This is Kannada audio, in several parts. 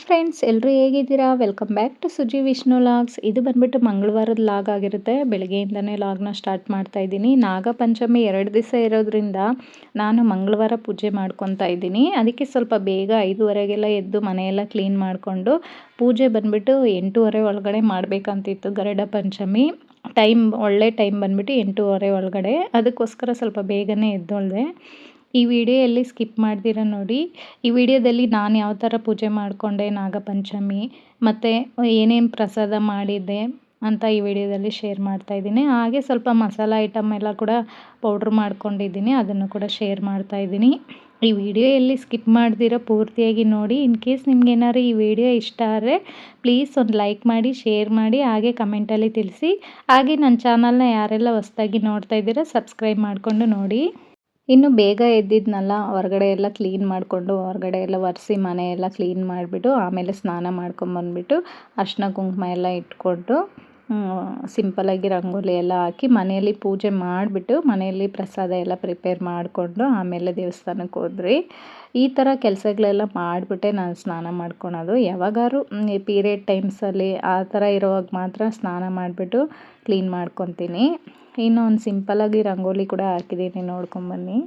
ಫ್ರೆಂಡ್ಸ್, ಎಲ್ಲರೂ ಹೇಗಿದ್ದೀರಾ? Welcome back to Suji Vishnu logs. ಇದು ಬಂದ್ಬಿಟ್ಟು ಮಂಗಳವಾರದ ಲಾಗ್ ಆಗಿರುತ್ತೆ. ಬೆಳಗ್ಗೆಯಿಂದನೇ ಲಾಗ್ನ ಸ್ಟಾರ್ಟ್ ಮಾಡ್ತಾ ಇದ್ದೀನಿ. ನಾಗಪಂಚಮಿ 2 ದಿವಸ ಇರೋದ್ರಿಂದ ನಾನು ಮಂಗಳವಾರ ಪೂಜೆ ಮಾಡ್ಕೊತಾ ಇದ್ದೀನಿ. ಅದಕ್ಕೆ ಸ್ವಲ್ಪ ಬೇಗ 5:30ಗೆಲ್ಲ ಎದ್ದು ಮನೆಯೆಲ್ಲ ಕ್ಲೀನ್ ಮಾಡಿಕೊಂಡು ಪೂಜೆ ಬಂದ್ಬಿಟ್ಟು 8:30 ಒಳಗಡೆ ಮಾಡಬೇಕಂತಿತ್ತು. ಗರುಡ ಪಂಚಮಿ ಒಳ್ಳೆ ಟೈಮ್ ಬಂದ್ಬಿಟ್ಟು 8:30 ಒಳಗಡೆ. ಅದಕ್ಕೋಸ್ಕರ ಸ್ವಲ್ಪ ಬೇಗನೆ ಎದ್ದೊಳ್ದೆ. ಈ ವಿಡಿಯೋಯಲ್ಲಿ ಸ್ಕಿಪ್ ಮಾಡ್ದಿರ ನೋಡಿ. ಈ ವಿಡಿಯೋದಲ್ಲಿ ನಾನು ಯಾವ ಥರ ಪೂಜೆ ಮಾಡಿಕೊಂಡೆ ನಾಗಪಂಚಮಿ ಮತ್ತು ಏನೇನು ಪ್ರಸಾದ ಮಾಡಿದ್ದೆ ಅಂತ ಈ ವಿಡಿಯೋದಲ್ಲಿ ಶೇರ್ ಮಾಡ್ತಾ ಇದ್ದೀನಿ. ಹಾಗೆ ಸ್ವಲ್ಪ ಮಸಾಲ ಐಟಮ್ ಎಲ್ಲ ಕೂಡ ಪೌಡ್ರ್ ಮಾಡ್ಕೊಂಡಿದ್ದೀನಿ, ಅದನ್ನು ಕೂಡ ಶೇರ್ ಮಾಡ್ತಾ ಇದ್ದೀನಿ. ಈ ವಿಡಿಯೋ ಎಲ್ಲಿ ಸ್ಕಿಪ್ ಮಾಡ್ದಿರೋ ಪೂರ್ತಿಯಾಗಿ ನೋಡಿ. ಇನ್ ಕೇಸ್ ನಿಮ್ಗೆ ಏನಾದ್ರು ಈ ವಿಡಿಯೋ ಇಷ್ಟ ಆದರೆ ಪ್ಲೀಸ್ ಒಂದು ಲೈಕ್ ಮಾಡಿ, ಶೇರ್ ಮಾಡಿ, ಹಾಗೆ ಕಮೆಂಟಲ್ಲಿ ತಿಳಿಸಿ. ಹಾಗೆ ನನ್ನ ಚಾನಲ್ನ ಯಾರೆಲ್ಲ ಹೊಸದಾಗಿ ನೋಡ್ತಾ ಇದ್ದೀರಾ ಸಬ್ಸ್ಕ್ರೈಬ್ ಮಾಡಿಕೊಂಡು ನೋಡಿ. ಇನ್ನು ಬೇಗ ಎದ್ದಿದ್ನಲ್ಲ, ಹೊರಗಡೆ ಎಲ್ಲ ಕ್ಲೀನ್ ಮಾಡಿಕೊಂಡು ಹೊರಗಡೆ ಎಲ್ಲ ಒರೆಸಿ ಮನೆಯೆಲ್ಲ ಕ್ಲೀನ್ ಮಾಡಿಬಿಟ್ಟು ಆಮೇಲೆ ಸ್ನಾನ ಮಾಡ್ಕೊಂಬಂದ್ಬಿಟ್ಟು ಅರಿಶಿನ ಕುಂಕುಮ ಎಲ್ಲ ಇಟ್ಕೊಂಡು ಸಿಂಪಲಾಗಿ ರಂಗೋಲಿ ಎಲ್ಲ ಹಾಕಿ ಮನೆಯಲ್ಲಿ ಪೂಜೆ ಮಾಡಿಬಿಟ್ಟು ಮನೆಯಲ್ಲಿ ಪ್ರಸಾದ ಎಲ್ಲ ಪ್ರಿಪೇರ್ ಮಾಡಿಕೊಂಡು ಆಮೇಲೆ ದೇವಸ್ಥಾನಕ್ಕೆ ಹೋದ್ರಿ. ಈ ಥರ ಕೆಲಸಗಳೆಲ್ಲ ಮಾಡಿಬಿಟ್ಟೆ ನಾನು ಸ್ನಾನ ಮಾಡ್ಕೊಳೋದು. ಯಾವಾಗಾದ್ರು ಪೀರಿಯಡ್ ಟೈಮ್ಸಲ್ಲಿ ಆ ಥರ ಇರೋವಾಗ ಮಾತ್ರ ಸ್ನಾನ ಮಾಡಿಬಿಟ್ಟು ಕ್ಲೀನ್ ಮಾಡ್ಕೊತೀನಿ. ಇನ್ನು ಒಂದು ಸಿಂಪಲಾಗಿ ರಂಗೋಲಿ ಕೂಡ ಹಾಕಿದ್ದೀನಿ, ನೋಡ್ಕೊಂಬನ್ನಿ.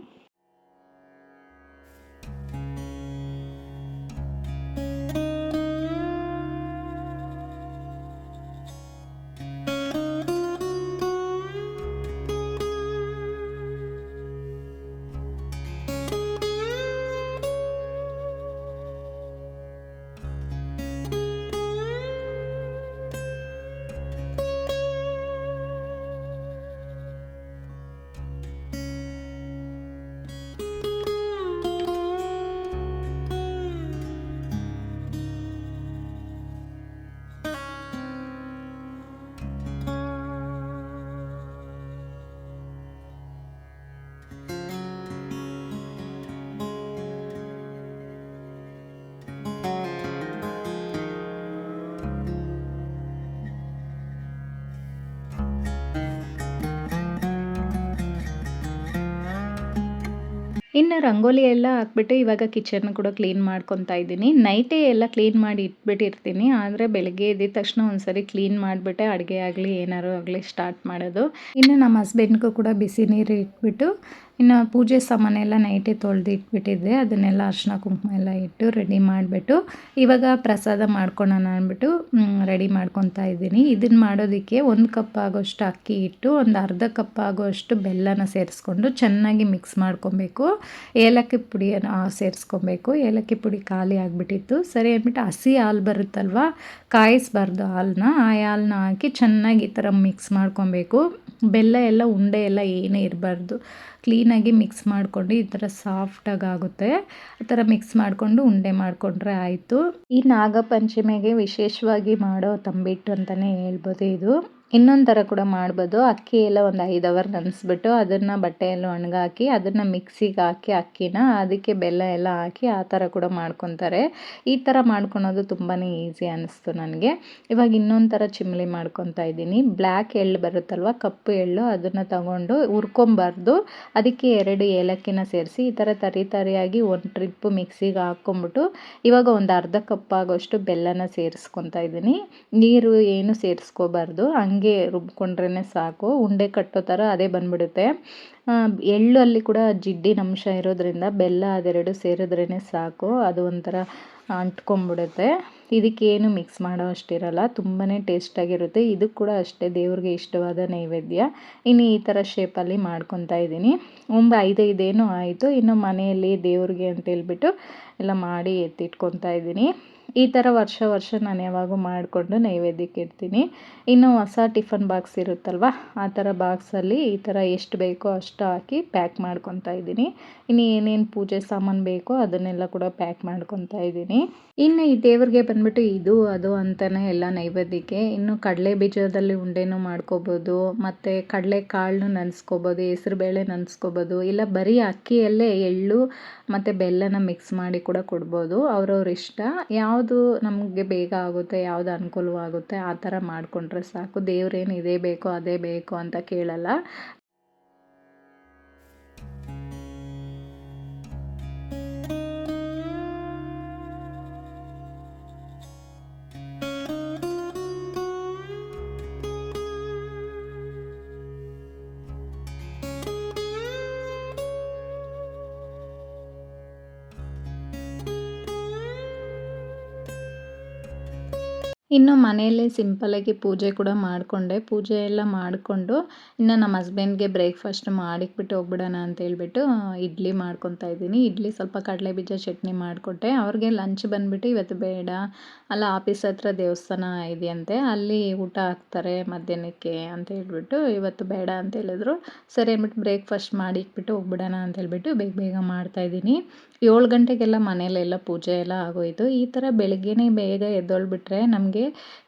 ಇನ್ನು ರಂಗೋಲಿ ಎಲ್ಲ ಹಾಕ್ಬಿಟ್ಟು ಇವಾಗ ಕಿಚನ್ ಕೂಡ ಕ್ಲೀನ್ ಮಾಡ್ಕೊತಾ ಇದ್ದೀನಿ. ನೈಟೇ ಎಲ್ಲ ಕ್ಲೀನ್ ಮಾಡಿ ಇಟ್ಬಿಟ್ಟಿರ್ತೀನಿ, ಆದರೆ ಬೆಳಗ್ಗೆ ಎದ್ದಿದ ತಕ್ಷಣ ಒಂದ್ಸರಿ ಕ್ಲೀನ್ ಮಾಡಿಬಿಟ್ಟೆ ಅಡುಗೆ ಆಗಲಿ ಏನಾರು ಆಗಲಿ ಸ್ಟಾರ್ಟ್ ಮಾಡೋದು. ಇನ್ನು ನಮ್ಮ ಹಸ್ಬೆಂಡ್ಗೂ ಕೂಡ ಬಿಸಿ ನೀರು ಇಟ್ಬಿಟ್ಟು ಇನ್ನು ಪೂಜೆ ಸಾಮಾನೆಲ್ಲ ನೈಟೇ ತೊಳೆದು ಇಟ್ಬಿಟ್ಟಿದ್ದೆ. ಅದನ್ನೆಲ್ಲ ಅರಿಶಿನ ಕುಂಕುಮ ಎಲ್ಲ ಇಟ್ಟು ರೆಡಿ ಮಾಡಿಬಿಟ್ಟು ಇವಾಗ ಪ್ರಸಾದ ಮಾಡ್ಕೊಳ್ಳೋಣ ಅಂದ್ಬಿಟ್ಟು ರೆಡಿ ಮಾಡ್ಕೊತಾ ಇದ್ದೀನಿ. ಇದನ್ನು ಮಾಡೋದಕ್ಕೆ 1 ಕಪ್ ಆಗೋಷ್ಟು ಅಕ್ಕಿ ಇಟ್ಟು ಒಂದು ಅರ್ಧ ಕಪ್ ಆಗೋಷ್ಟು ಬೆಲ್ಲನ ಸೇರಿಸ್ಕೊಂಡು ಚೆನ್ನಾಗಿ ಮಿಕ್ಸ್ ಮಾಡ್ಕೊಬೇಕು. ಏಲಕ್ಕಿ ಪುಡಿಯನ್ನು ಸೇರಿಸ್ಕೊಬೇಕು. ಏಲಕ್ಕಿ ಪುಡಿ ಖಾಲಿ ಆಗಿಬಿಟ್ಟಿತ್ತು. ಸರಿ ಅಂದ್ಬಿಟ್ಟು ಹಸಿ ಹಾಲು ಬರುತ್ತಲ್ವ, ಕಾಯಿಸ್ಬಾರ್ದು ಹಾಲನ್ನ, ಆ ಹಾಲನ್ನ ಹಾಕಿ ಚೆನ್ನಾಗಿ ಈ ಥರ ಮಿಕ್ಸ್ ಮಾಡ್ಕೊಬೇಕು. ಬೆಲ್ಲ ಎಲ್ಲ ಉಂಡೆ ಎಲ್ಲ ಏನೇ ಇರಬಾರ್ದು, ಕ್ಲೀನಾಗಿ ಮಿಕ್ಸ್ ಮಾಡಿಕೊಂಡು ಈ ಥರ ಸಾಫ್ಟಾಗಿ ಆಗುತ್ತೆ. ಆ ಥರ ಮಿಕ್ಸ್ ಮಾಡಿಕೊಂಡು ಉಂಡೆ ಮಾಡಿಕೊಂಡ್ರೆ ಆಯಿತು. ಈ ನಾಗಪಂಚಮಿಗೆ ವಿಶೇಷವಾಗಿ ಮಾಡೋ ತಂಬಿಟ್ಟು ಅಂತಲೇ ಹೇಳ್ಬೋದು. ಇದು ಇನ್ನೊಂದು ಥರ ಕೂಡ ಮಾಡ್ಬೋದು. ಅಕ್ಕಿ ಎಲ್ಲ ಒಂದು 5 ಅವರ್ ನೆನೆಸ್ಬಿಟ್ಟು ಅದನ್ನು ಬಟ್ಟೆಯಲ್ಲಿ ಒಣಗಾಕಿ ಅದನ್ನು ಮಿಕ್ಸಿಗೆ ಹಾಕಿ ಅಕ್ಕಿನ ಅದಕ್ಕೆ ಬೆಲ್ಲ ಎಲ್ಲ ಹಾಕಿ ಆ ಥರ ಕೂಡ ಮಾಡ್ಕೊತಾರೆ. ಈ ಥರ ಮಾಡ್ಕೊಳೋದು ತುಂಬಾ ಈಸಿ ಅನ್ನಿಸ್ತು ನನಗೆ. ಇವಾಗ ಇನ್ನೊಂದು ಥರ ಚಿಮ್ಲಿ ಮಾಡ್ಕೊತಾ ಇದ್ದೀನಿ. ಬ್ಲ್ಯಾಕ್ ಎಳ್ಳು ಬರುತ್ತಲ್ವ, ಕಪ್ಪು ಎಳ್ಳು, ಅದನ್ನು ತಗೊಂಡು ಹುರ್ಕೊಬಾರ್ದು. ಅದಕ್ಕೆ 2 ಏಲಕ್ಕಿನ ಸೇರಿಸಿ ಈ ಥರ ತರಿಯಾಗಿ ಒಂದು ಟ್ರಿಪ್ಪು ಮಿಕ್ಸಿಗೆ ಹಾಕ್ಕೊಂಬಿಟ್ಟು ಇವಾಗ ಒಂದು ಅರ್ಧ ಕಪ್ ಆಗೋಷ್ಟು ಬೆಲ್ಲನ ಸೇರಿಸ್ಕೊತಾ ಇದ್ದೀನಿ. ನೀರು ಏನು ಸೇರಿಸ್ಕೋಬಾರ್ದು, ಹಂಗೆ ರುಬ್ಕೊಂಡ್ರೇ ಸಾಕು. ಉಂಡೆ ಕಟ್ಟೋ ಥರ ಅದೇ ಬಂದ್ಬಿಡುತ್ತೆ. ಎಳ್ಳು ಅಲ್ಲಿ ಕೂಡ ಜಿಡ್ಡಿನ ಅಂಶ ಇರೋದ್ರಿಂದ ಬೆಲ್ಲ ಅದೆರಡು ಸೇರಿದ್ರೇ ಸಾಕು, ಅದು ಒಂಥರ ಅಂಟ್ಕೊಂಡ್ಬಿಡುತ್ತೆ. ಇದಕ್ಕೇನು ಮಿಕ್ಸ್ ಮಾಡೋ ಅಷ್ಟಿರಲ್ಲ, ತುಂಬಾ ಟೇಸ್ಟಾಗಿರುತ್ತೆ. ಇದು ಕೂಡ ಅಷ್ಟೇ ದೇವ್ರಿಗೆ ಇಷ್ಟವಾದ ನೈವೇದ್ಯ. ಇನ್ನು ಈ ಥರ ಶೇಪಲ್ಲಿ ಮಾಡ್ಕೊತಾ ಇದ್ದೀನಿ. ಒಂದು 5 ಏನೋ ಆಯಿತು. ಇನ್ನು ಮನೆಯಲ್ಲಿ ದೇವ್ರಿಗೆ ಅಂತೇಳ್ಬಿಟ್ಟು ಎಲ್ಲ ಮಾಡಿ ಎತ್ತಿಟ್ಕೊತಾ ಇದ್ದೀನಿ. ಈ ಥರ ವರ್ಷ ನಾನು ಯಾವಾಗೂ ಮಾಡಿಕೊಂಡು ನೈವೇದ್ಯಕ್ಕೆ ಇಡ್ತೀನಿ. ಇನ್ನು ಹೊಸ ಟಿಫನ್ ಬಾಕ್ಸ್ ಇರುತ್ತಲ್ವ, ಆ ಥರ ಬಾಕ್ಸಲ್ಲಿ ಈ ಥರ ಎಷ್ಟು ಬೇಕೋ ಅಷ್ಟು ಹಾಕಿ ಪ್ಯಾಕ್ ಮಾಡ್ಕೊತಾ ಇದ್ದೀನಿ. ಇನ್ನು ಏನೇನು ಪೂಜೆ ಸಾಮಾನು ಬೇಕೋ ಅದನ್ನೆಲ್ಲ ಕೂಡ ಪ್ಯಾಕ್ ಮಾಡ್ಕೊತಾ ಇದ್ದೀನಿ. ಇನ್ನು ಈ ದೇವ್ರಿಗೆ ಬಂದ್ಬಿಟ್ಟು ಇದು ಅದು ಅಂತಲೇ ಎಲ್ಲ ನೈವೇದ್ಯಕ್ಕೆ. ಇನ್ನು ಕಡಲೆ ಬೀಜದಲ್ಲಿ ಉಂಡೆನೂ ಮಾಡ್ಕೋಬೋದು, ಮತ್ತು ಕಡಲೆ ಕಾಳನ್ನು ನೆನೆಸ್ಕೋಬೋದು, ಹೆಸರುಬೇಳೆ ನೆನೆಸ್ಕೋಬೋದು, ಇಲ್ಲ ಬರೀ ಅಕ್ಕಿಯಲ್ಲೇ ಎಳ್ಳು ಮತ್ತು ಬೆಲ್ಲನ ಮಿಕ್ಸ್ ಮಾಡಿ ಕೂಡ ಕೊಡ್ಬೋದು. ಅವ್ರವ್ರ ಇಷ್ಟ. ಯಾವುದು ನಮಗೆ ಬೇಗ ಆಗುತ್ತೆ, ಯಾವುದು ಅನುಕೂಲವಾಗುತ್ತೆ ಆ ಥರ ಮಾಡಿಕೊಂಡ್ರೆ ಸಾಕು. ದೇವ್ರೇನು ಇದೇ ಬೇಕೋ ಅದೇ ಬೇಕು ಅಂತ ಕೇಳಲ್ಲ. ಇನ್ನು ಮನೆಯಲ್ಲೇ ಸಿಂಪಲ್ಲಾಗಿ ಪೂಜೆ ಕೂಡ ಮಾಡಿಕೊಂಡೆ. ಪೂಜೆ ಎಲ್ಲ ಮಾಡಿಕೊಂಡು ಇನ್ನು ನಮ್ಮ ಹಸ್ಬೆಂಡ್‌ಗೆ ಬ್ರೇಕ್‌ಫಾಸ್ಟ್ ಮಾಡಿಕ್ಬಿಟ್ಟು ಹೋಗ್ಬಿಡೋಣ ಅಂತ ಹೇಳ್ಬಿಟ್ಟು ಇಡ್ಲಿ ಮಾಡ್ಕೊತಾ ಇದ್ದೀನಿ. ಇಡ್ಲಿ ಸ್ವಲ್ಪ ಕಡಲೆ ಬೀಜ ಚಟ್ನಿ ಮಾಡಿಕೊಟ್ಟೆ. ಅವ್ರಿಗೆ ಲಂಚ್ ಬಂದುಬಿಟ್ಟು ಇವತ್ತು ಬೇಡ, ಅಲ್ಲ ಆಫೀಸ್ ಹತ್ರ ದೇವಸ್ಥಾನ ಇದೆಯಂತೆ, ಅಲ್ಲಿ ಊಟ ಹಾಕ್ತಾರೆ ಮಧ್ಯಾಹ್ನಕ್ಕೆ ಅಂತ ಹೇಳ್ಬಿಟ್ಟು ಇವತ್ತು ಬೇಡ ಅಂತ ಹೇಳಿದ್ರು. ಸರಿ ಅಂದ್ಬಿಟ್ಟು ಬ್ರೇಕ್‌ಫಾಸ್ಟ್ ಮಾಡಿಕ್ಬಿಟ್ಟು ಹೋಗ್ಬಿಡೋಣ ಅಂತ ಹೇಳ್ಬಿಟ್ಟು ಬೇಗ ಬೇಗ ಮಾಡ್ತಾಯಿದ್ದೀನಿ. 7 ಗಂಟೆಗೆಲ್ಲ ಮನೇಲೆಲ್ಲ ಪೂಜೆ ಎಲ್ಲ ಆಗೋಯಿತು. ಈ ಥರ ಬೆಳಗ್ಗೆನೇ ಬೇಗ ಎದ್ದೊಳ್ಬಿಟ್ರೆ ನಮಗೆ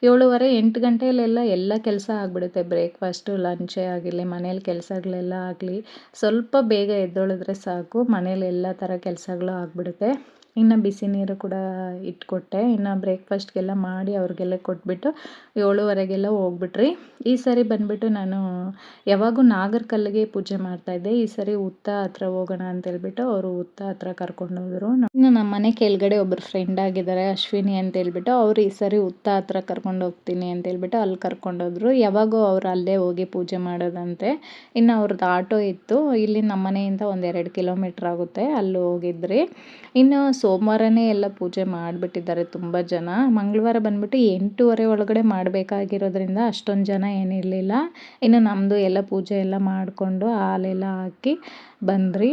7:30, 8 ಗಂಟೆಯಲ್ಲೆಲ್ಲ ಎಲ್ಲ ಕೆಲಸ ಆಗಿಬಿಡುತ್ತೆ. ಬ್ರೇಕ್‌ಫಾಸ್ಟು, ಲಂಚೇ ಆಗಿರಲಿ, ಮನೇಲಿ ಕೆಲಸಗಳೆಲ್ಲ ಆಗಲಿ, ಸ್ವಲ್ಪ ಬೇಗ ಎದ್ದೊಳಿದ್ರೆ ಸಾಕು, ಮನೇಲಿ ಎಲ್ಲ ಥರ ಕೆಲಸಗಳು ಆಗಿಬಿಡುತ್ತೆ. ಇನ್ನು ಬಿಸಿ ನೀರು ಕೂಡ ಇಟ್ಕೊಟ್ಟೆ. ಇನ್ನು ಬ್ರೇಕ್‌ಫಾಸ್ಟ್‌ಗೆಲ್ಲ ಮಾಡಿ ಅವ್ರಿಗೆಲ್ಲ ಕೊಟ್ಬಿಟ್ಟು 7:30ಗೆಲ್ಲ ಹೋಗ್ಬಿಟ್ರಿ. ಈ ಸರಿ ಬಂದುಬಿಟ್ಟು ನಾನು ಯಾವಾಗೂ ನಾಗರಕಲ್ಲಿಗೆ ಪೂಜೆ ಮಾಡ್ತಾಯಿದ್ದೆ. ಈ ಸರಿ ಹುತ್ತ ಹತ್ರ ಹೋಗೋಣ ಅಂತೇಳ್ಬಿಟ್ಟು ಅವರು ಹುತ್ತ ಹತ್ರ ಕರ್ಕೊಂಡೋದ್ರು. ಇನ್ನು ನಮ್ಮ ಮನೆ ಕೆಳಗಡೆ ಒಬ್ಬರು ಫ್ರೆಂಡ್ ಆಗಿದ್ದಾರೆ ಅಶ್ವಿನಿ ಅಂತೇಳ್ಬಿಟ್ಟು, ಅವ್ರು ಈ ಸರಿ ಹುತ್ತ ಹತ್ರ ಕರ್ಕೊಂಡು ಹೋಗ್ತೀನಿ ಅಂತೇಳ್ಬಿಟ್ಟು ಅಲ್ಲಿ ಕರ್ಕೊಂಡೋದ್ರು. ಯಾವಾಗೂ ಅವ್ರು ಅಲ್ಲೇ ಹೋಗಿ ಪೂಜೆ ಮಾಡೋದಂತೆ. ಇನ್ನು ಅವ್ರದ್ದು ಆಟೋ ಇತ್ತು. ಇಲ್ಲಿ ನಮ್ಮ ಮನೆಯಿಂದ ಒಂದು 2 ಕಿಲೋಮೀಟ್ರ್ ಆಗುತ್ತೆ, ಅಲ್ಲಿ ಹೋಗಿದ್ರಿ. ಇನ್ನು ಸೋಮವಾರನೇ ಎಲ್ಲ ಪೂಜೆ ಮಾಡಿಬಿಟ್ಟಿದ್ದಾರೆ ತುಂಬ ಜನ. ಮಂಗಳವಾರ ಬಂದುಬಿಟ್ಟು 8:30 ಒಳಗಡೆ ಮಾಡಬೇಕಾಗಿರೋದ್ರಿಂದ ಅಷ್ಟೊಂದು ಜನ ಏನಿರಲಿಲ್ಲ. ಇನ್ನು ನಮ್ಮದು ಎಲ್ಲ ಪೂಜೆ ಎಲ್ಲ ಮಾಡಿಕೊಂಡು ಹಾಲೆಲ್ಲ ಹಾಕಿ ಬಂದ್ರಿ.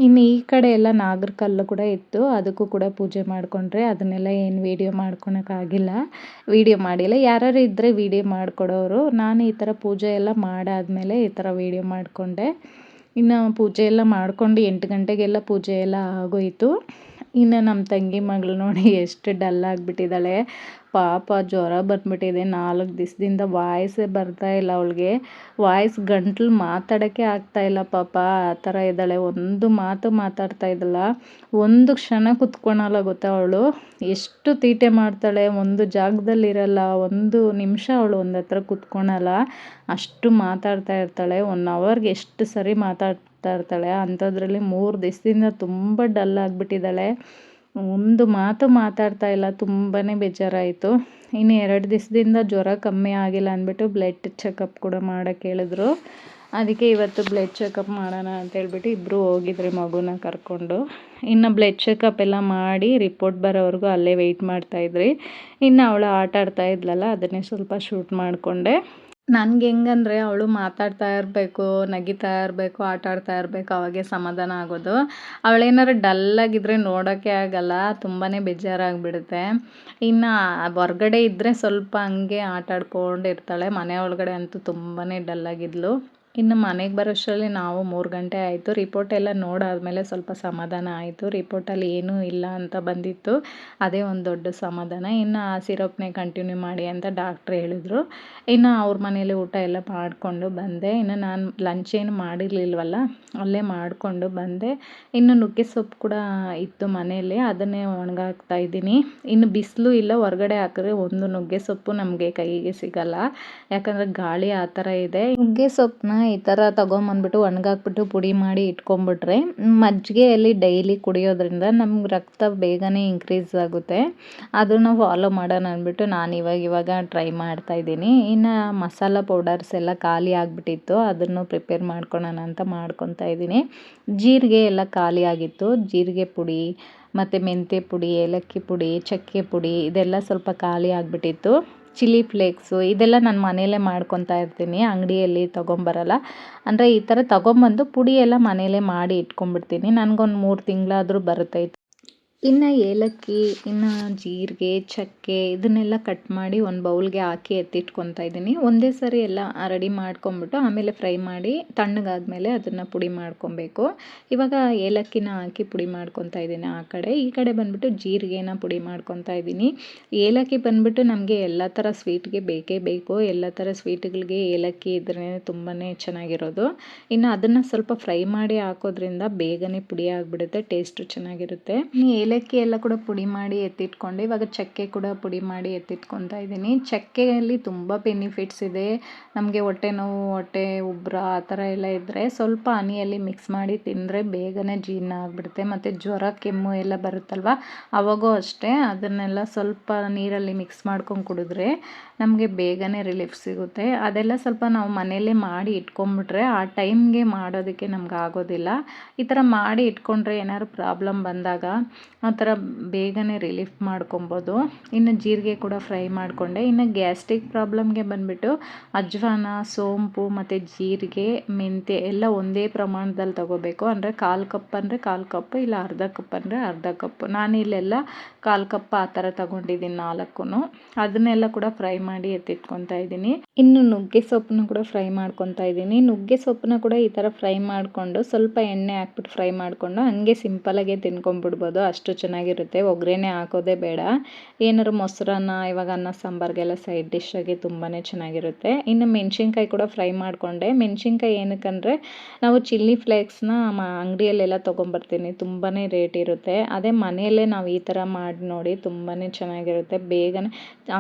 ಇನ್ನು ಈ ಕಡೆ ಎಲ್ಲ ನಾಗರಕಲ್ಲು ಕೂಡ ಇತ್ತು, ಅದಕ್ಕೂ ಕೂಡ ಪೂಜೆ ಮಾಡಿಕೊಂಡ್ರೆ. ಅದನ್ನೆಲ್ಲ ಏನು ವೀಡಿಯೋ ಮಾಡ್ಕೊಳಕ್ಕಾಗಿಲ್ಲ, ವೀಡಿಯೋ ಮಾಡಿಲ್ಲ. ಯಾರಾರು ಇದ್ದರೆ ವೀಡಿಯೋ ಮಾಡಿಕೊಡೋರು. ನಾನು ಈ ಥರ ಪೂಜೆ ಎಲ್ಲ ಮಾಡಾದಮೇಲೆ ಈ ಥರ ವೀಡಿಯೋ ಮಾಡಿಕೊಂಡೆ. ಇನ್ನು ಪೂಜೆ ಎಲ್ಲ ಮಾಡಿಕೊಂಡು 8 ಗಂಟೆಗೆಲ್ಲ ಪೂಜೆ ಎಲ್ಲ ಆಗೋಯಿತು. ಇನ್ನು ನಮ್ಮ ತಂಗಿ ಮಗಳು ನೋಡಿ ಎಷ್ಟು ಡಲ್ ಆಗಿಬಿಟ್ಟಿದ್ದಾಳೆ. ಪಾಪ ಜ್ವರ ಬಂದುಬಿಟ್ಟಿದೆ. 4 ದಿವಸದಿಂದ ವಾಯ್ಸೇ ಬರ್ತಾಯಿಲ್ಲ ಅವಳಿಗೆ. ವಾಯ್ಸ್ ಗಂಟ್ಲು ಮಾತಾಡೋಕ್ಕೆ ಆಗ್ತಾಯಿಲ್ಲ ಪಾಪ, ಆ ಥರ ಇದ್ದಾಳೆ. ಒಂದು ಮಾತು ಮಾತಾಡ್ತಾ ಇದ್ದಲ್ಲ, ಒಂದು ಕ್ಷಣ ಕುತ್ಕೊಳಲ್ಲ ಗೊತ್ತಾ ಅವಳು. ಎಷ್ಟು ತೀಟೆ ಮಾಡ್ತಾಳೆ, ಒಂದು ಜಾಗದಲ್ಲಿರಲ್ಲ, ಒಂದು ನಿಮಿಷ ಅವಳು ಒಂದು ಹತ್ರ ಕುತ್ಕೊಳಲ್ಲ, ಅಷ್ಟು ಮಾತಾಡ್ತಾ ಇರ್ತಾಳೆ. 1 ಅವರ್ಗೆ ಎಷ್ಟು ಸರಿ ಮಾತಾಡ್ತಾ ಇರ್ತಾಳೆ. ಅಂಥದ್ರಲ್ಲಿ 3 ದಿವಸದಿಂದ ತುಂಬ ಡಲ್ ಆಗಿಬಿಟ್ಟಿದ್ದಾಳೆ. ಒಂದು ಮಾತು ಮಾತಾಡ್ತಾ ಇಲ್ಲ. ತುಂಬಾ ಬೇಜಾರಾಯಿತು. ಇನ್ನು 2 ದಿವಸದಿಂದ ಜ್ವರ ಕಮ್ಮಿ ಆಗಿಲ್ಲ ಅಂದ್ಬಿಟ್ಟು ಬ್ಲಡ್ ಚೆಕಪ್ ಕೂಡ ಮಾಡೋಕ್ಕೆ ಹೇಳಿದ್ರು. ಅದಕ್ಕೆ ಇವತ್ತು ಬ್ಲಡ್ ಚೆಕಪ್ ಮಾಡೋಣ ಅಂತೇಳ್ಬಿಟ್ಟು ಇಬ್ಬರು ಹೋಗಿದ್ರಿ ಮಗುನ ಕರ್ಕೊಂಡು. ಇನ್ನು ಬ್ಲಡ್ ಚೆಕಪ್ ಎಲ್ಲ ಮಾಡಿ ರಿಪೋರ್ಟ್ ಬರೋವರೆಗೂ ಅಲ್ಲೇ ವೆಯ್ಟ್ ಮಾಡ್ತಾಯಿದ್ರಿ. ಇನ್ನು ಅವಳು ಆಟ ಆಡ್ತಾ ಇದ್ಲಲ್ಲ, ಅದನ್ನೇ ಸ್ವಲ್ಪ ಶೂಟ್ ಮಾಡಿಕೊಂಡೆ. ನನಗೆ ಹೆಂಗಂದರೆ ಅವಳು ಮಾತಾಡ್ತಾ ಇರಬೇಕು, ನಗಿತಾ ಇರಬೇಕು, ಆಟ ಆಡ್ತಾ ಇರಬೇಕು, ಅವಾಗೆ ಸಮಾಧಾನ ಆಗೋದು. ಅವಳೇನಾದ್ರು ಡಲ್ಲಾಗಿದ್ದರೆ ನೋಡೋಕ್ಕೆ ಆಗಲ್ಲ, ತುಂಬಾ ಬೇಜಾರಾಗಿಬಿಡುತ್ತೆ. ಇನ್ನು ಹೊರ್ಗಡೆ ಇದ್ದರೆ ಸ್ವಲ್ಪ ಹಂಗೆ ಆಟ ಆಡ್ಕೊಂಡು ಇರ್ತಾಳೆ. ಮನೆ ಒಳಗಡೆ ಅಂತೂ ತುಂಬಾ ಡಲ್ಲಾಗಿದ್ಲು. ಇನ್ನು ಮನೆಗೆ ಬರೋಷ್ಟರಲ್ಲಿ ನಾವು 3 ಗಂಟೆ ಆಯಿತು. ರಿಪೋರ್ಟ್ ಎಲ್ಲ ನೋಡಾದಮೇಲೆ ಸ್ವಲ್ಪ ಸಮಾಧಾನ ಆಯಿತು. ರಿಪೋರ್ಟಲ್ಲಿ ಏನೂ ಇಲ್ಲ ಅಂತ ಬಂದಿತ್ತು, ಅದೇ ಒಂದು ದೊಡ್ಡ ಸಮಾಧಾನ. ಇನ್ನು ಆ ಸಿರಪ್ನೇ ಕಂಟಿನ್ಯೂ ಮಾಡಿ ಅಂತ ಡಾಕ್ಟ್ರ್ ಹೇಳಿದ್ರು. ಇನ್ನು ಅವ್ರ ಮನೇಲಿ ಊಟ ಎಲ್ಲ ಮಾಡಿಕೊಂಡು ಬಂದೆ. ಇನ್ನು ನಾನು ಲಂಚ್ ಏನು ಮಾಡಿರಲಿಲ್ವಲ್ಲ, ಅಲ್ಲೇ ಮಾಡಿಕೊಂಡು ಬಂದೆ. ಇನ್ನು ನುಗ್ಗೆ ಸೊಪ್ಪು ಕೂಡ ಇತ್ತು ಮನೆಯಲ್ಲಿ, ಅದನ್ನೇ ಒಣಗಾಕ್ತಾ ಇದ್ದೀನಿ. ಇನ್ನು ಬಿಸಿಲು ಇಲ್ಲ, ಹೊರಗಡೆ ಹಾಕಿದ್ರೆ ಒಂದು ನುಗ್ಗೆ ಸೊಪ್ಪು ನಮಗೆ ಕೈಗೆ ಸಿಗಲ್ಲ, ಯಾಕಂದರೆ ಗಾಳಿ ಆ ಥರ ಇದೆ. ನುಗ್ಗೆ ಸೊಪ್ಪನ್ನ ಈ ಥರ ತೊಗೊಂಬಂದ್ಬಿಟ್ಟು ಒಣಗಾಕ್ಬಿಟ್ಟು ಪುಡಿ ಮಾಡಿ ಇಟ್ಕೊಂಡ್ಬಿಟ್ರೆ ಮಜ್ಜಿಗೆಯಲ್ಲಿ ಡೈಲಿ ಕುಡಿಯೋದ್ರಿಂದ ನಮ್ಗೆ ರಕ್ತ ಬೇಗನೆ ಇನ್ಕ್ರೀಸ್ ಆಗುತ್ತೆ. ಅದನ್ನು ಫಾಲೋ ಮಾಡೋಣ ಅಂದ್ಬಿಟ್ಟು ನಾನು ಇವಾಗ ಟ್ರೈ ಮಾಡ್ತಾಯಿದ್ದೀನಿ. ಇನ್ನು ಮಸಾಲ ಪೌಡರ್ಸ್ ಎಲ್ಲ ಖಾಲಿ ಆಗಿಬಿಟ್ಟಿತ್ತು, ಅದನ್ನು ಪ್ರಿಪೇರ್ ಮಾಡ್ಕೊಳೋಣ ಅಂತ ಮಾಡ್ಕೊತಾ ಇದ್ದೀನಿ. ಜೀರಿಗೆ ಎಲ್ಲ ಖಾಲಿ ಆಗಿತ್ತು. ಜೀರಿಗೆ ಪುಡಿ ಮತ್ತು ಮೆಂತ್ಯ ಪುಡಿ, ಏಲಕ್ಕಿ ಪುಡಿ, ಚಕ್ಕೆ ಪುಡಿ ಇದೆಲ್ಲ ಸ್ವಲ್ಪ ಖಾಲಿ ಆಗಿಬಿಟ್ಟಿತ್ತು. ಚಿಲ್ಲಿ ಫ್ಲೇಕ್ಸು ಇದೆಲ್ಲ ನಾನು ಮನೆಯಲ್ಲೇ ಮಾಡ್ಕೊತಾ ಇರ್ತೀನಿ, ಅಂಗಡಿಯಲ್ಲಿ ತೊಗೊಂಬರಲ್ಲ. ಅಂದರೆ ಈ ಥರ ತೊಗೊಂಬಂದು ಪುಡಿ ಎಲ್ಲ ಮನೆಯಲ್ಲೇ ಮಾಡಿ ಇಟ್ಕೊಂಡ್ಬಿಡ್ತೀನಿ. ನನಗೊಂದು 3 ತಿಂಗಳಾದರೂ ಬರುತ್ತೆ. ಇನ್ನು ಏಲಕ್ಕಿ, ಇನ್ನು ಜೀರಿಗೆ, ಚಕ್ಕೆ ಇದನ್ನೆಲ್ಲ ಕಟ್ ಮಾಡಿ ಒಂದು ಬೌಲ್ಗೆ ಹಾಕಿ ಎತ್ತಿಟ್ಕೊತಾ ಇದ್ದೀನಿ. ಒಂದೇ ಸರಿ ಎಲ್ಲ ರೆಡಿ ಮಾಡ್ಕೊಂಬಿಟ್ಟು ಆಮೇಲೆ ಫ್ರೈ ಮಾಡಿ ತಣ್ಣಗಾದ್ಮೇಲೆ ಅದನ್ನು ಪುಡಿ ಮಾಡ್ಕೊಬೇಕು. ಇವಾಗ ಏಲಕ್ಕಿನ ಹಾಕಿ ಪುಡಿ ಮಾಡ್ಕೊತಾ ಇದ್ದೀನಿ ಆ ಕಡೆ. ಈ ಕಡೆ ಬಂದುಬಿಟ್ಟು ಜೀರಿಗೆನ ಪುಡಿ ಮಾಡ್ಕೊತಾ ಇದ್ದೀನಿ. ಏಲಕ್ಕಿ ಬಂದುಬಿಟ್ಟು ನಮಗೆ ಎಲ್ಲ ಥರ ಸ್ವೀಟ್ಗೆ ಬೇಕೇ ಬೇಕು. ಎಲ್ಲ ಥರ ಸ್ವೀಟ್ಗಳಿಗೆ ಏಲಕ್ಕಿ ಇದ್ರೇ ತುಂಬಾ ಚೆನ್ನಾಗಿರೋದು. ಇನ್ನು ಅದನ್ನು ಸ್ವಲ್ಪ ಫ್ರೈ ಮಾಡಿ ಹಾಕೋದ್ರಿಂದ ಬೇಗನೆ ಪುಡಿ ಆಗಿಬಿಡುತ್ತೆ, ಟೇಸ್ಟು ಚೆನ್ನಾಗಿರುತ್ತೆ. ಏಲಕ್ಕಿ ಎಲ್ಲ ಕೂಡ ಪುಡಿ ಮಾಡಿ ಎತ್ತಿಟ್ಕೊಂಡೆ. ಇವಾಗ ಚಕ್ಕೆ ಕೂಡ ಪುಡಿ ಮಾಡಿ ಎತ್ತಿಟ್ಕೊತಾ ಇದ್ದೀನಿ. ಚಕ್ಕೆಯಲ್ಲಿ ತುಂಬ ಬೆನಿಫಿಟ್ಸ್ ಇದೆ. ನಮಗೆ ಹೊಟ್ಟೆ ನೋವು, ಹೊಟ್ಟೆ ಉಬ್ಬರ ಆ ಥರ ಎಲ್ಲ ಇದ್ದರೆ ಸ್ವಲ್ಪ ಹನಿಯಲ್ಲಿ ಮಿಕ್ಸ್ ಮಾಡಿ ತಿಂದರೆ ಬೇಗನೆ ಜೀರ್ಣ ಆಗಿಬಿಡುತ್ತೆ. ಮತ್ತು ಜ್ವರ, ಕೆಮ್ಮು ಎಲ್ಲ ಬರುತ್ತಲ್ವ, ಅವಾಗೂ ಅಷ್ಟೇ ಅದನ್ನೆಲ್ಲ ಸ್ವಲ್ಪ ನೀರಲ್ಲಿ ಮಿಕ್ಸ್ ಮಾಡ್ಕೊಂಡು ಕುಡಿದ್ರೆ ನಮಗೆ ಬೇಗನೆ ರಿಲೀಫ್ ಸಿಗುತ್ತೆ. ಅದೆಲ್ಲ ಸ್ವಲ್ಪ ನಾವು ಮನೆಯಲ್ಲೇ ಮಾಡಿ ಇಟ್ಕೊಂಡ್ಬಿಟ್ರೆ ಆ ಟೈಮ್ಗೆ ಮಾಡೋದಕ್ಕೆ ನಮ್ಗೆ ಆಗೋದಿಲ್ಲ. ಈ ಥರ ಮಾಡಿ ಇಟ್ಕೊಂಡ್ರೆ ಏನಾದ್ರು ಪ್ರಾಬ್ಲಮ್ ಬಂದಾಗ ಆ ಥರ ಬೇಗನೆ ರಿಲೀಫ್ ಮಾಡ್ಕೊಬೋದು. ಇನ್ನು ಜೀರಿಗೆ ಕೂಡ ಫ್ರೈ ಮಾಡಿಕೊಂಡೆ. ಇನ್ನು ಗ್ಯಾಸ್ಟ್ರಿಕ್ ಪ್ರಾಬ್ಲಮ್ಗೆ ಬಂದುಬಿಟ್ಟು ಅಜ್ವಾನ, ಸೋಂಪು ಮತ್ತು ಜೀರಿಗೆ, ಮೆಂತ್ಯ ಎಲ್ಲ ಒಂದೇ ಪ್ರಮಾಣದಲ್ಲಿ ತೊಗೋಬೇಕು. ಅಂದರೆ 1/4 ಕಪ್ ಅಂದರೆ 1/4 ಕಪ್, ಇಲ್ಲ ಅರ್ಧ ಕಪ್ ಅಂದರೆ ಅರ್ಧ ಕಪ್. ನಾನು ಇಲ್ಲೆಲ್ಲ 1/4 ಕಪ್ ಆ ಥರ ತೊಗೊಂಡಿದ್ದೀನಿ 4. ಅದನ್ನೆಲ್ಲ ಕೂಡ ಫ್ರೈ ಮಾಡಿ ಎತ್ತಿಟ್ಕೊತಾ ಇದ್ದೀನಿ. ಇನ್ನು ನುಗ್ಗೆ ಸೊಪ್ಪನ್ನು ಕೂಡ ಫ್ರೈ ಮಾಡ್ಕೊತಾ ಇದ್ದೀನಿ. ನುಗ್ಗೆ ಸೊಪ್ಪನ್ನ ಕೂಡ ಈ ಥರ ಫ್ರೈ ಮಾಡಿಕೊಂಡು ಸ್ವಲ್ಪ ಎಣ್ಣೆ ಹಾಕ್ಬಿಟ್ಟು ಫ್ರೈ ಮಾಡಿಕೊಂಡು ಹಂಗೆ ಸಿಂಪಲಾಗೆ ತಿನ್ಕೊಂಡ್ಬಿಡ್ಬೋದು. ಅಷ್ಟು ಚೆನ್ನಾಗಿರುತ್ತೆ. ಒಗ್ಗರಣೆ ಹಾಕೋದೇ ಬೇಡ. ಏನಾದ್ರು ಮೊಸರನ್ನ ಇವಾಗ ಅನ್ನ ಸಾಂಬಾರಿಗೆಲ್ಲ ಸೈಡ್ ಡಿಶ್ಶಾಗಿ ತುಂಬಾ ಚೆನ್ನಾಗಿರುತ್ತೆ. ಇನ್ನು ಮೆಣಸಿನ್ಕಾಯಿ ಕೂಡ ಫ್ರೈ ಮಾಡಿಕೊಂಡೆ. ಮೆಣಸಿನ್ಕಾಯಿ ಏನಕ್ಕಂದರೆ ನಾವು ಚಿಲ್ಲಿ ಫ್ಲೇಕ್ಸ್ನ ಅಂಗಡಿಯಲ್ಲೆಲ್ಲ ತೊಗೊಂಬರ್ತೀನಿ, ತುಂಬಾ ರೇಟ್ ಇರುತ್ತೆ. ಅದೇ ಮನೆಯಲ್ಲೇ ನಾವು ಈ ಥರ ಮಾಡಿ ನೋಡಿ ತುಂಬಾ ಚೆನ್ನಾಗಿರುತ್ತೆ. ಬೇಗನೆ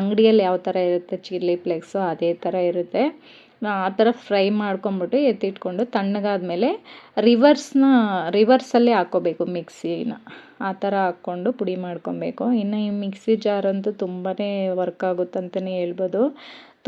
ಅಂಗಡಿಯಲ್ಲಿ ಯಾವ ಥರ ಇರುತ್ತೆ ಚಿಲ್ಲಿ ಫ್ಲೇಕ್ಸು ಅದೇ ಥರ ಇರುತ್ತೆ. ಆ ಥರ ಫ್ರೈ ಮಾಡ್ಕೊಂಬಿಟ್ಟು ಎತ್ತಿಟ್ಕೊಂಡು ತಣ್ಣಗಾದ್ಮೇಲೆ ರಿವರ್ಸಲ್ಲೇ ಹಾಕ್ಕೋಬೇಕು ಮಿಕ್ಸಿನ. ಆ ಥರ ಹಾಕ್ಕೊಂಡು ಪುಡಿ ಮಾಡ್ಕೊಬೇಕು. ಇನ್ನು ಈ ಮಿಕ್ಸಿ ಜಾರಂತೂ ತುಂಬಾ ವರ್ಕ್ ಆಗುತ್ತಂತಲೇ ಹೇಳ್ಬೋದು.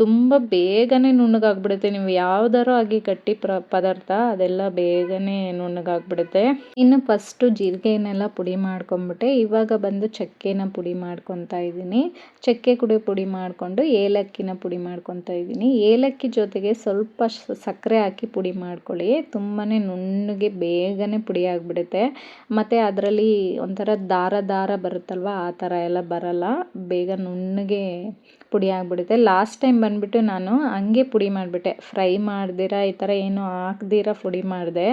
ತುಂಬ ಬೇಗನೆ ನುಣ್ಣಗಾಗ್ಬಿಡುತ್ತೆ. ನೀವು ಯಾವ್ದಾರು ಆಗಿ ಗಟ್ಟಿ ಪದಾರ್ಥ ಅದೆಲ್ಲ ಬೇಗನೆ ನುಣ್ಣಗಾಗ್ಬಿಡುತ್ತೆ. ಇನ್ನು ಫಸ್ಟು ಜೀರಿಗೆನೆಲ್ಲ ಪುಡಿ ಮಾಡ್ಕೊಂಬಿಟ್ಟೆ. ಇವಾಗ ಬಂದು ಚಕ್ಕೆನ ಪುಡಿ ಮಾಡ್ಕೊತಾ ಇದ್ದೀನಿ. ಚಕ್ಕೆ ಕೂಡ ಪುಡಿ ಮಾಡಿಕೊಂಡು ಏಲಕ್ಕಿನ ಪುಡಿ ಮಾಡ್ಕೊತಾ ಇದ್ದೀನಿ. ಏಲಕ್ಕಿ ಜೊತೆಗೆ ಸ್ವಲ್ಪ ಸಕ್ಕರೆ ಹಾಕಿ ಪುಡಿ ಮಾಡ್ಕೊಳ್ಳಿ. ತುಂಬಾ ನುಣ್ಣಗೆ ಬೇಗನೆ ಪುಡಿ ಆಗಿಬಿಡುತ್ತೆ. ಮತ್ತು ಅದರಲ್ಲಿ ಒಂಥರ ದಾರ ಬರುತ್ತಲ್ವ, ಆ ಥರ ಎಲ್ಲ ಬರಲ್ಲ. ಬೇಗ ನುಣ್ಣಗೆ ಪುಡಿ ಆಗಿಬಿಡುತ್ತೆ. ಲಾಸ್ಟ್ ಟೈಮ್ ಬಂದುಬಿಟ್ಟು ನಾನು ಹಂಗೆ ಪುಡಿ ಮಾಡಿಬಿಟ್ಟೆ, ಫ್ರೈ ಮಾಡ್ದಿರ ಈ ಥರ ಏನು ಹಾಕ್ದಿರ ಪುಡಿ ಮಾಡಿದೆ.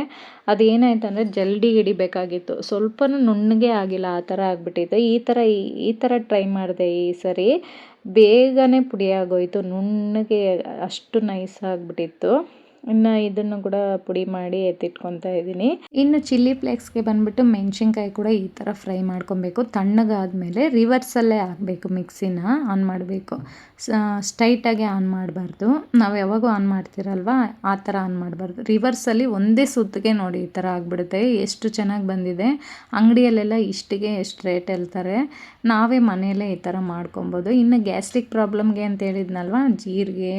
ಅದೇನಾಯ್ತು ಅಂದರೆ ಜಲ್ದಿ ಹಿಡಿಬೇಕಾಗಿತ್ತು, ಸ್ವಲ್ಪನೂ ನುಣ್ಣಗೆ ಆಗಿಲ್ಲ, ಆ ಥರ ಆಗಿಬಿಟ್ಟಿತ್ತು. ಈ ಥರ ಟ್ರೈ ಮಾಡಿದೆ ಈ ಸರಿ. ಬೇಗನೆ ಪುಡಿ ಆಗೋಯ್ತು, ನುಣ್ಣಗೆ ಅಷ್ಟು ನೈಸ್ ಆಗಿಬಿಟ್ಟಿತ್ತು. ಇನ್ನು ಇದನ್ನು ಕೂಡ ಪುಡಿ ಮಾಡಿ ಎತ್ತಿಟ್ಕೊತಾ ಇದ್ದೀನಿ. ಇನ್ನು ಚಿಲ್ಲಿ ಫ್ಲೇಕ್ಸ್ಗೆ ಬಂದುಬಿಟ್ಟು ಮೆಣಸಿನ್ಕಾಯಿ ಕೂಡ ಈ ಥರ ಫ್ರೈ ಮಾಡ್ಕೊಬೇಕು. ತಣ್ಣಗಾದ್ಮೇಲೆ ರಿವರ್ಸಲ್ಲೇ ಹಾಕಬೇಕು, ಮಿಕ್ಸಿನ ಆನ್ ಮಾಡಬೇಕು. ಸ್ಟ್ರೈಟಾಗಿ ಆನ್ ಮಾಡಬಾರ್ದು. ನಾವು ಯಾವಾಗೂ ಆನ್ ಮಾಡ್ತೀರಲ್ವ ಆ ಥರ ಆನ್ ಮಾಡಬಾರ್ದು. ರಿವರ್ಸಲ್ಲಿ ಒಂದೇ ಸುತ್ತಿಗೆ ನೋಡಿ ಈ ಥರ ಆಗಿಬಿಡುತ್ತೆ. ಎಷ್ಟು ಚೆನ್ನಾಗಿ ಬಂದಿದೆ. ಅಂಗಡಿಯಲ್ಲೆಲ್ಲ ಇಷ್ಟಿಗೆ ಎಷ್ಟು ರೇಟ್ ಹೇಳ್ತಾರೆ. ನಾವೇ ಮನೆಯಲ್ಲೇ ಈ ಥರ ಮಾಡ್ಕೊಬೋದು. ಇನ್ನು ಗ್ಯಾಸ್ಟ್ರಿಕ್ ಪ್ರಾಬ್ಲಮ್ಗೆ ಅಂತ ಹೇಳಿದ್ನಲ್ವ, ಜೀರಿಗೆ,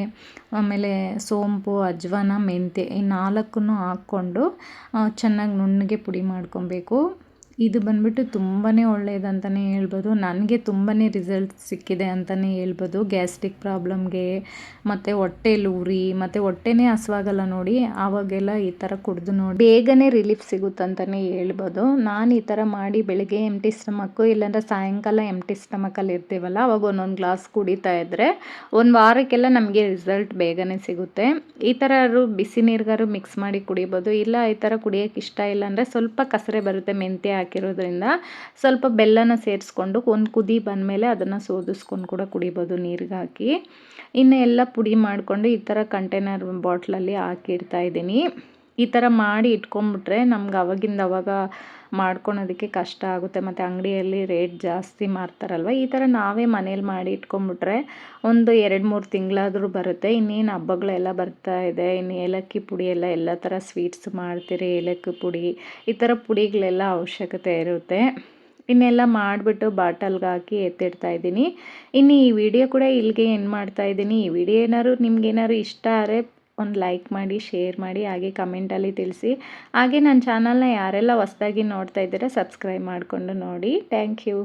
ಆಮೇಲೆ ಸೋಂಪು, ಅಜ್ವಾನ, ಮೆಂತ್ಯ ಈ 4 ಹಾಕ್ಕೊಂಡು ಚೆನ್ನಾಗಿ ನುಣ್ಣಗೆ ಪುಡಿ ಮಾಡ್ಕೊಬೇಕು. ಇದು ಬಂದುಬಿಟ್ಟು ತುಂಬಾ ಒಳ್ಳೆಯದಂತಲೇ ಹೇಳ್ಬೋದು. ನನಗೆ ತುಂಬಾ ರಿಸಲ್ಟ್ ಸಿಕ್ಕಿದೆ ಅಂತಲೇ ಹೇಳ್ಬೋದು. ಗ್ಯಾಸ್ಟ್ರಿಕ್ ಪ್ರಾಬ್ಲಮ್ಗೆ ಮತ್ತು ಹೊಟ್ಟೆಲಿ ಉರಿ ಮತ್ತು ಹೊಟ್ಟೆನೇ ಹಸ್ವಾಗಲ್ಲ ನೋಡಿ, ಆವಾಗೆಲ್ಲ ಈ ಥರ ಕುಡಿದು ನೋಡಿ ಬೇಗನೆ ರಿಲೀಫ್ ಸಿಗುತ್ತಂತಲೇ ಹೇಳ್ಬೋದು. ನಾನು ಈ ಥರ ಮಾಡಿ ಬೆಳಗ್ಗೆ ಎಂಟಿ ಸ್ಟಮಕ್ಕು ಇಲ್ಲಾಂದ್ರೆ ಸಾಯಂಕಾಲ ಎಂಟಿ ಸ್ಟಮಕಲ್ಲಿ ಇರ್ತೀವಲ್ಲ ಅವಾಗ ಒಂದೊಂದು ಗ್ಲಾಸ್ ಕುಡಿತಾ ಇದ್ದರೆ 1 ವಾರಕ್ಕೆಲ್ಲ ನಮಗೆ ರಿಸಲ್ಟ್ ಬೇಗನೆ ಸಿಗುತ್ತೆ. ಈ ಥರ ಬಿಸಿ ನೀರಿಗಾರು ಮಿಕ್ಸ್ ಮಾಡಿ ಕುಡಿಬೋದು. ಇಲ್ಲ ಈ ಥರ ಕುಡಿಯೋಕ್ಕೆ ಇಷ್ಟ ಇಲ್ಲ ಅಂದರೆ ಸ್ವಲ್ಪ ಕಸರೆ ಬರುತ್ತೆ ಮೆಂತ್ಯ ಹಾಕಿರೋದ್ರಿಂದ, ಸ್ವಲ್ಪ ಬೆಲ್ಲನ ಸೇರಿಸ್ಕೊಂಡು ಒಂದು ಕುದಿ ಬಂದಮೇಲೆ ಅದನ್ನು ಸೋದಿಸ್ಕೊಂಡು ಕೂಡ ಕುಡಿಬೋದು ನೀರಿಗೆ ಹಾಕಿ. ಇನ್ನು ಎಲ್ಲ ಪುಡಿ ಮಾಡಿಕೊಂಡು ಈ ಥರ ಕಂಟೈನರ್ ಬಾಟ್ಲಲ್ಲಿ ಹಾಕಿಡ್ತಾ ಇದ್ದೀನಿ. ಈ ಥರ ಮಾಡಿ ಇಟ್ಕೊಂಡ್ಬಿಟ್ರೆ ನಮ್ಗೆ ಅವಾಗ ಮಾಡ್ಕೊಳೋದಕ್ಕೆ ಕಷ್ಟ ಆಗುತ್ತೆ. ಮತ್ತು ಅಂಗಡಿಯಲ್ಲಿ ರೇಟ್ ಜಾಸ್ತಿ ಮಾರ್ತಾರಲ್ವ, ಈ ಥರ ನಾವೇ ಮನೇಲಿ ಮಾಡಿ ಇಟ್ಕೊಂಡ್ಬಿಟ್ರೆ ಒಂದು 2-3 ತಿಂಗಳಾದರೂ ಬರುತ್ತೆ. ಇನ್ನೇನು ಹಬ್ಬಗಳೆಲ್ಲ ಬರ್ತಾ ಇದೆ. ಇನ್ನು ಏಲಕ್ಕಿ ಪುಡಿ ಎಲ್ಲ ಥರ ಸ್ವೀಟ್ಸ್ ಮಾಡ್ತೀರಿ, ಏಲಕ್ಕಿ ಪುಡಿ ಈ ಥರ ಪುಡಿಗಳೆಲ್ಲ ಅವಶ್ಯಕತೆ ಇರುತ್ತೆ. ಇನ್ನೆಲ್ಲ ಮಾಡಿಬಿಟ್ಟು ಬಾಟಲ್ಗೆ ಹಾಕಿ ಎತ್ತಿಡ್ತಾ ಇದ್ದೀನಿ. ಇನ್ನು ಈ ವಿಡಿಯೋ ಕೂಡ ಇಲ್ಲಿಗೆ ಎಂಡ್ ಮಾಡ್ತಾ ಇದ್ದೀನಿ. ಈ ವಿಡಿಯೋ ನಿಮ್ಗೇನಾದ್ರು ಇಷ್ಟ ಆದರೆ ಒಂದು ಲೈಕ್ ಮಾಡಿ, ಶೇರ್ ಮಾಡಿ, ಹಾಗೆ ಕಮೆಂಟಲ್ಲಿ ತಿಳಿಸಿ. ಹಾಗೆ ನನ್ನ ಚಾನಲ್ನ ಯಾರೆಲ್ಲ ಹೊಸದಾಗಿ ನೋಡ್ತಾ ಇದ್ದೀರಾ ಸಬ್ಸ್ಕ್ರೈಬ್ ಮಾಡಿಕೊಂಡು ನೋಡಿ. Thank you.